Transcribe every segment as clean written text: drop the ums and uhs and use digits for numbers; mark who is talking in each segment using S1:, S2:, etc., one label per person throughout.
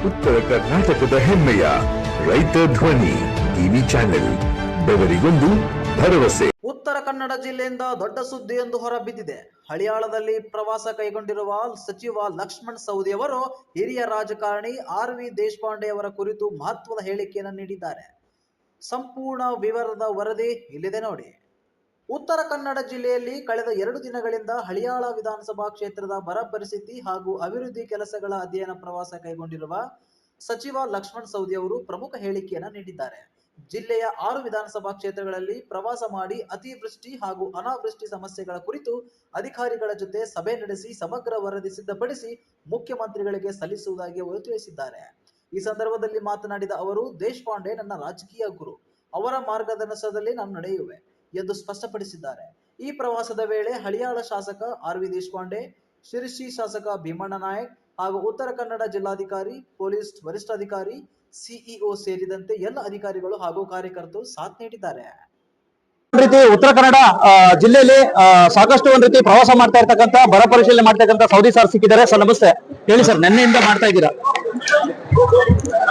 S1: ಉತ್ತರ ಕರ್ನಾಟಕದ ಹೆಮ್ಮೆಯ ರೈತ ಧ್ವನಿ ಟಿವಿ ಚಾನೆಲ್, ಬೆವರಿಗೊಂದು ಭರವಸೆ.
S2: ಉತ್ತರ ಕನ್ನಡ ಜಿಲ್ಲೆಯಿಂದ ದೊಡ್ಡ ಸುದ್ದಿಯೊಂದು ಹೊರಬಿದ್ದಿದೆ. ಹಳಿಯಾಳದಲ್ಲಿ ಪ್ರವಾಸ ಕೈಗೊಂಡಿರುವ ಸಚಿವ ಲಕ್ಷ್ಮಣ್ ಸವದಿ ಅವರು ಹಿರಿಯ ರಾಜಕಾರಣಿ ಆರ್.ವಿ. ದೇಶಪಾಂಡೆ ಅವರ ಕುರಿತು ಮಹತ್ವದ ಹೇಳಿಕೆಯನ್ನು ನೀಡಿದ್ದಾರೆ. ಸಂಪೂರ್ಣ ವಿವರದ ವರದಿ ಇಲ್ಲಿದೆ ನೋಡಿ. ಉತ್ತರ ಕನ್ನಡ ಜಿಲ್ಲೆಯಲ್ಲಿ ಕಳೆದ 2 ದಿನಗಳಿಂದ ಹಳಿಯಾಳ ವಿಧಾನಸಭಾ ಕ್ಷೇತ್ರದ ಬರ ಪರಿಸ್ಥಿತಿ ಹಾಗೂ ಅಭಿವೃದ್ಧಿ ಕೆಲಸಗಳ ಅಧ್ಯಯನ ಪ್ರವಾಸ ಕೈಗೊಂಡಿರುವ ಸಚಿವ ಲಕ್ಷ್ಮಣ್ ಸವದಿ ಅವರು ಪ್ರಮುಖ ಹೇಳಿಕೆಯನ್ನು ನೀಡಿದ್ದಾರೆ. ಜಿಲ್ಲೆಯ 6 ವಿಧಾನಸಭಾ ಕ್ಷೇತ್ರಗಳಲ್ಲಿ ಪ್ರವಾಸ ಮಾಡಿ ಅತಿವೃಷ್ಟಿ ಹಾಗೂ ಅನಾವೃಷ್ಟಿ ಸಮಸ್ಯೆಗಳ ಕುರಿತು ಅಧಿಕಾರಿಗಳ ಜೊತೆ ಸಭೆ ನಡೆಸಿ ಸಮಗ್ರ ವರದಿ ಸಿದ್ಧಪಡಿಸಿ ಮುಖ್ಯಮಂತ್ರಿಗಳಿಗೆ ಸಲ್ಲಿಸುವುದಾಗಿ ಅವರು ತಿಳಿಸಿದ್ದಾರೆ. ಈ ಸಂದರ್ಭದಲ್ಲಿ ಮಾತನಾಡಿದ ಅವರು, ದೇಶಪಾಂಡೆ ನನ್ನ ರಾಜಕೀಯ ಗುರು, ಅವರ ಮಾರ್ಗದರ್ಶನದಲ್ಲಿ ನಾನು ನಡೆಯುವೆ ಎಂದು ಸ್ಪಷ್ಟಪಡಿಸಿದ್ದಾರೆ. ಈ ಪ್ರವಾಸದ ವೇಳೆ ಹಳಿಯಾಳ ಶಾಸಕ ಆರ್.ವಿ. ದೇಶಪಾಂಡೆ, ಶಿರಸಿ ಶಾಸಕ ಭೀಮಣ್ಣ ನಾಯಕ್ ಹಾಗೂ ಉತ್ತರ ಕನ್ನಡ ಜಿಲ್ಲಾಧಿಕಾರಿ, ಪೊಲೀಸ್ ವರಿಷ್ಠಾಧಿಕಾರಿ, ಸಿಇಒ ಸೇರಿದಂತೆ ಎಲ್ಲ ಅಧಿಕಾರಿಗಳು ಹಾಗೂ ಕಾರ್ಯಕರ್ತರು ಸಾಥ್ ನೀಡಿದ್ದಾರೆ.
S3: ರೀತಿ ಉತ್ತರ ಕನ್ನಡ ಜಿಲ್ಲೆಯಲ್ಲಿ ಸಾಕಷ್ಟು ಒಂದ್ ರೀತಿ ಪ್ರವಾಸ ಮಾಡ್ತಾ ಇರ್ತಕ್ಕಂಥ ಬರ ಪರಿಶೀಲನೆ ಮಾಡ್ತಕ್ಕಂಥ ಸೌದಿ ಸರ್ ಸಿಕ್ಕಿದ್ದಾರೆ. ಸರ್ ನಮಸ್ತೆ. ಹೇಳಿ ಸರ್, ನಿನ್ನೆಯಿಂದ ಮಾಡ್ತಾ ಇದ್ದೀರಾ?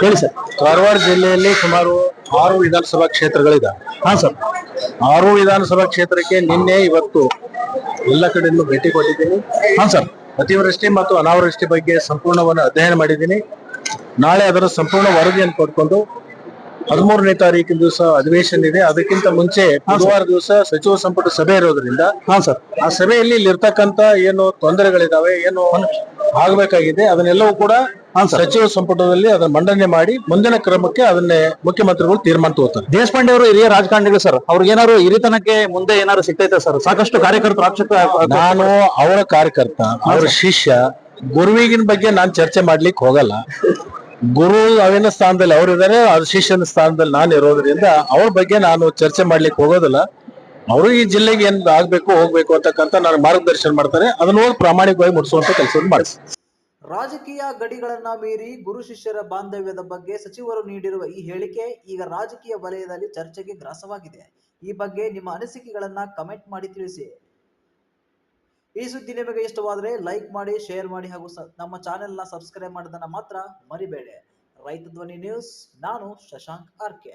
S3: ಹೇಳಿ ಸರ್.
S4: ಕಾರವಾರ ಜಿಲ್ಲೆಯಲ್ಲಿ ಸುಮಾರು 6 ವಿಧಾನಸಭಾ ಕ್ಷೇತ್ರಗಳಿದ್ದಾವೆ.
S3: ಹಾ ಸರ್.
S4: 6 ವಿಧಾನಸಭಾ ಕ್ಷೇತ್ರಕ್ಕೆ ನಿನ್ನೆ ಇವತ್ತು ಎಲ್ಲ ಕಡೆಯಿಂದ ಭೇಟಿ ಕೊಟ್ಟಿದ್ದೀನಿ.
S3: ಹಾ ಸರ್.
S4: ಅತಿವೃಷ್ಟಿ ಮತ್ತು ಅನಾವೃಷ್ಟಿ ಬಗ್ಗೆ ಸಂಪೂರ್ಣವನ್ನು ಅಧ್ಯಯನ ಮಾಡಿದ್ದೀನಿ. ನಾಳೆ ಅದರ ಸಂಪೂರ್ಣ ವರದಿಯನ್ನು ಪಡ್ಕೊಂಡು 13ನೇ ತಾರೀಕಿನ ದಿವಸ ಅಧಿವೇಶನ ಇದೆ. ಅದಕ್ಕಿಂತ ಮುಂಚೆ ಬುಧವಾರ ದಿವಸ ಸಚಿವ ಸಂಪುಟ ಸಭೆ ಇರೋದ್ರಿಂದ ಆ ಸಭೆಯಲ್ಲಿ ಇಲ್ಲಿರ್ತಕ್ಕಂಥ ಏನು ತೊಂದರೆಗಳಿದಾವೆ, ಏನು ಆಗಬೇಕಾಗಿದೆ, ಅದನ್ನೆಲ್ಲವೂ ಕೂಡ ಸಚಿವ ಸಂಪುಟದಲ್ಲಿ ಅದನ್ನ ಮಂಡನೆ ಮಾಡಿ ಮುಂದಿನ ಕ್ರಮಕ್ಕೆ ಅದನ್ನೇ ಮುಖ್ಯಮಂತ್ರಿಗಳು ತೀರ್ಮಾನ ತಗೋತಾರೆ.
S3: ದೇಶಪಾಂಡೆ ಅವರು ಹಿರಿಯ ರಾಜಕಾರಣಿಗಳು ಸರ್, ಅವ್ರಿಗೆ ಏನಾದ್ರು ಹಿರಿತನಕ್ಕೆ ಮುಂದೆ ಏನಾದ್ರು ಸಿಗ್ತೈತೆ ಸರ್? ಸಾಕಷ್ಟು ಕಾರ್ಯಕರ್ತರು
S4: ನಾನು ಅವರ ಕಾರ್ಯಕರ್ತ, ಅವರ ಶಿಷ್ಯ, ಗುರುವಿಗಿನ ಬಗ್ಗೆ ನಾನು ಚರ್ಚೆ ಮಾಡ್ಲಿಕ್ಕೆ ಹೋಗಲ್ಲ. ಗುರು ಅವಿನ ಸ್ಥಾನದಲ್ಲಿ ಅವರಿದ್ದಾರೆ, ಅದು ಶಿಷ್ಯನ ಸ್ಥಾನದಲ್ಲಿ ನಾನು ಇರೋದ್ರಿಂದ ಅವ್ರ ಬಗ್ಗೆ ನಾನು ಚರ್ಚೆ ಮಾಡ್ಲಿಕ್ಕೆ ಹೋಗೋದಿಲ್ಲ. ಅವರು ಈ ಜಿಲ್ಲೆಗೆ ಏನ್ ಆಗ್ಬೇಕು ಹೋಗ್ಬೇಕು ಅಂತಕ್ಕಂಥ ನಾನು ಮಾರ್ಗದರ್ಶನ ಮಾಡ್ತಾರೆ. ಅದನ್ನ ಹೋಗಿ ಪ್ರಾಮಾಣಿಕವಾಗಿ ಮುಟ್ಟಿಸುವಂತ ಕೆಲಸವನ್ನು ಮಾಡಿಸಿ.
S2: ರಾಜಕೀಯ ಗಡಿಗಳನ್ನ ಮೀರಿ ಗುರು ಶಿಷ್ಯರ ಬಾಂಧವ್ಯದ ಬಗ್ಗೆ ಸಚಿವರು ನೀಡಿರುವ ಈ ಹೇಳಿಕೆ ಈಗ ರಾಜಕೀಯ ವಲಯದಲ್ಲಿ ಚರ್ಚೆಗೆ ಗ್ರಾಸವಾಗಿದೆ. ಈ ಬಗ್ಗೆ ನಿಮ್ಮ ಅನಿಸಿಕೆಗಳನ್ನ ಕಮೆಂಟ್ ಮಾಡಿ ತಿಳಿಸಿ. ಈ ಸುದ್ದಿ ನಿಮಗೆ ಇಷ್ಟವಾದರೆ ಲೈಕ್ ಮಾಡಿ, ಶೇರ್ ಮಾಡಿ ಹಾಗೂ ನಮ್ಮ ಚಾನೆಲ್ನ ಸಬ್ಸ್ಕ್ರೈಬ್ ಮಾಡೋದನ್ನ ಮಾತ್ರ ಮರಿಬೇಡಿ. ರೈತ ಧ್ವನಿ ನ್ಯೂಸ್, ನಾನು ಶಶಾಂಕ್ ಆರ್ಕೆ.